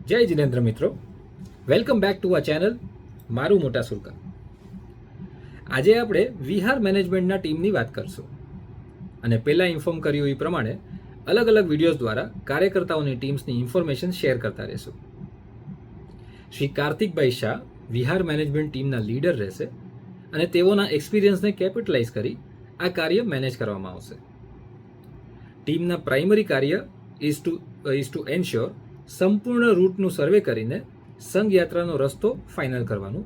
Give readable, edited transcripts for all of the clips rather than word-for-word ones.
જય જિનેન્દ્ર મિત્રો, welcome back to આ ચેનલ મારું મોટા સુરકા. આજે આપણે વિહાર મેનેજમેન્ટના ટીમની વાત કરશું અને પહેલાં ઇન્ફોર્મ કર્યું એ પ્રમાણે અલગ અલગ વિડીયોઝ દ્વારા કાર્યકર્તાઓની ટીમ્સની ઇન્ફોર્મેશન શેર કરતા રહેશું. શ્રી કાર્તિકભાઈ શાહ વિહાર મેનેજમેન્ટ ટીમના લીડર રહેશે અને તેઓના એક્સપિરિયન્સને કેપિટલાઇઝ કરી આ કાર્ય મેનેજ કરવામાં આવશે. ટીમના પ્રાઇમરી કાર્ય ઇઝ ટુ એન્શ્યોર સંપૂર્ણ રૂટનું સર્વે કરીને સંઘ યાત્રાનો રસ્તો ફાઇનલ કરવાનું.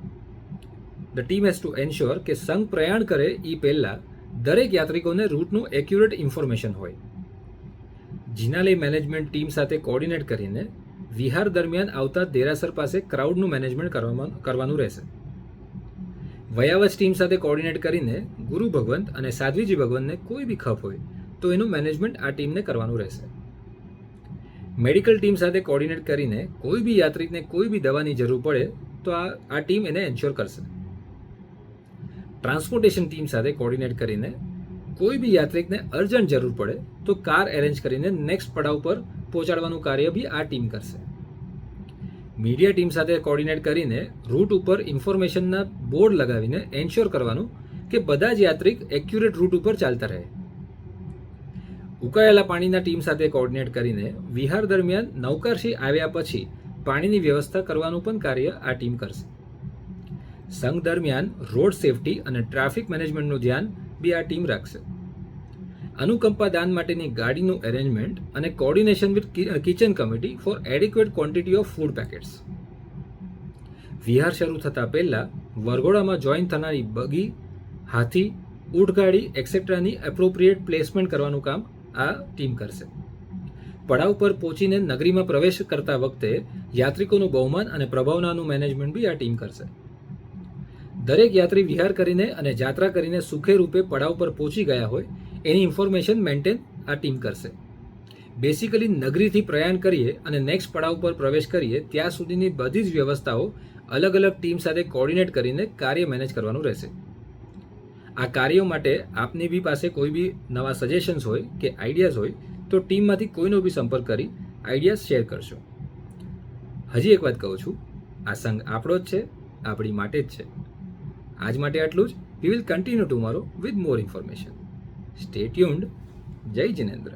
The team has two ensure કે સંઘ પ્રયાણ કરે એ પહેલાં દરેક યાત્રિકોને રૂટનું એક્યુરેટ ઇન્ફોર્મેશન હોય. જિનાલય મેનેજમેન્ટ ટીમ સાથે કોર્ડિનેટ કરીને વિહાર દરમિયાન આવતા દેરાસર પાસે ક્રાઉડનું મેનેજમેન્ટ કરવાનું રહેશે. વયાવચ ટીમ સાથે કોર્ડિનેટ કરીને ગુરુ ભગવંત અને સાધ્વીજી ભગવંતને કોઈ બી ખપ હોય તો એનું મેનેજમેન્ટ આ ટીમને કરવાનું રહેશે. મેડિકલ ટીમ સાથે કોર્ડિનેટ કરીને કોઈ બી યાત્રિકને કોઈ બી દવાની જરૂર પડે તો આ ટીમ એને એન્શ્યોર કરશે. ટ્રાન્સપોર્ટેશન ટીમ સાથે કોર્ડિનેટ કરીને કોઈ બી યાત્રિકને અર્જન્ટ જરૂર પડે તો કાર એરેન્જ કરીને નેક્સ્ટ પડાવ પર પહોંચાડવાનું કાર્ય બી આ ટીમ કરશે. મીડિયા ટીમ સાથે કોર્ડિનેટ કરીને રૂટ ઉપર ઇન્ફોર્મેશનના બોર્ડ લગાવીને એન્શ્યોર કરવાનું કે બધા જ યાત્રિક એક્યુરેટ રૂટ ઉપર ચાલતા રહે. ઉકાળેલા પાણીના ટીમ સાથે કોર્ડિનેટ કરીને વિહાર દરમિયાન નૌકારશી આવ્યા પછી પાણીની વ્યવસ્થા કરવાનું પણ કાર્ય આ ટીમ કરશે. સંઘ દરમિયાન રોડ સેફટી અને ટ્રાફિક મેનેજમેન્ટનું ધ્યાન બી આ ટીમ રાખશે. અનુકંપા દાન માટેની ગાડીનું એરેન્જમેન્ટ અને coordination with kitchen committee for adequate quantity of food packets. વિહાર શરૂ થતાં પહેલાં વરઘોડામાં જોઈન થનારી બગી, હાથી, ઊંટગાડી એક્સેટ્રાની એપ્રોપ્રિએટ પ્લેસમેન્ટ કરવાનું કામ આ ટીમ કરશે. પડાવ પર પહોંચીને નગરીમાં પ્રવેશ કરતા વખતે યાત્રિકોનું બહુમાન અને પ્રભાવનાનું મેનેજમેન્ટ બી આ ટીમ કરશે. દરેક યાત્રી વિહાર કરીને અને જાત્રા કરીને સુખે રૂપે પડાવ પર પહોંચી ગયા હોય એની ઇન્ફોર્મેશન મેન્ટેન આ ટીમ કરશે. બેસિકલી નગરીથી પ્રયાણ કરીએ અને નેક્સ્ટ પડાવ પર પ્રવેશ કરીએ ત્યાં સુધીની બધી જ વ્યવસ્થાઓ અલગ અલગ ટીમ સાથે કોર્ડિનેટ કરીને કાર્ય મેનેજ કરવાનું રહેશે. આ કાર્યો માટે આપની બી પાસે કોઈ બી નવા સજેશન્સ હોય કે આઈડિયાઝ હોય તો ટીમમાંથી કોઈનો બી સંપર્ક કરી આઈડિયાઝ શેર કરશો. હજી એક વાત કહું છું, આ સંઘ આપણો જ છે, આપણી માટે જ છે. આજ માટે આટલું જ. We will continue tomorrow with more information. Stay tuned. જય જિનેન્દ્ર.